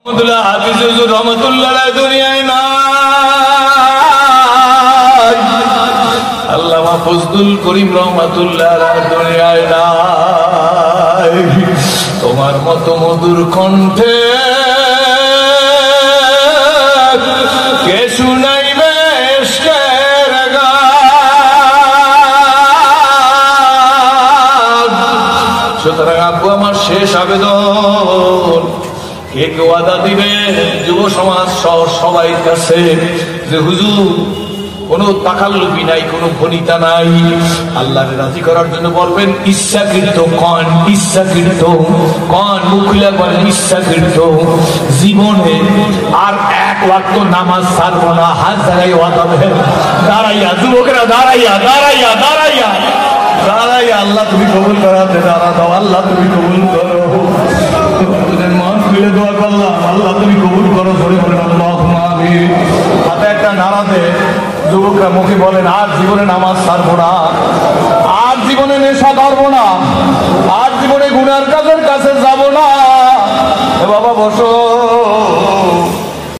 রহমতুল্লাহ দুনিয়ায় নাই, আল্লামা ফজলুল করিম রহমতুল্লাহ দুনিয়ায় নাই। তোমার মতো মধুর কণ্ঠে কে শুনাইবে ইশকের গান। সুতরাং আব্বু আমার শেষ আবেদন, কে কে ওয়াদা দিবে যুব সমাজ সহ সবাই কাছে যে হুজুর কোনো তাকাল্লুবি নাই, কোনো ভনিতা নাই, আল্লাহকে রাজি করার জন্য বলবেন ইচ্ছাকৃত কন, ইচ্ছাকৃত কন, মুখলা বলেন ইচ্ছাকৃত জীবনে আর এক ওয়াক্ত নামাজ ছাড়বো না। হাত জায়গায় ওয়াদা দেন, দাঁড়াইয়া যুবকেরা দাঁড়াইয়া দাঁড়াইয়া দাঁড়াইয়া দাঁড়াইয়া আল্লাহ তুমি কবুল করাতে দাঁড়া দাও, আল্লাহ তুমি কবুল করো। মন খুলে দোয়া করলাম, আল্লাহ তুমি কবুল করো। ধরে বলেন আল্লাহুম্মা আমিন। হাতে একটা নারা দে, যুবকরা মুখে বলেন আর জীবনে নামাজ ছাড়বো না, আর জীবনে নেশা করবো না, আর জীবনে গুনার কাজের কাছে যাবো না। বাবা বসো।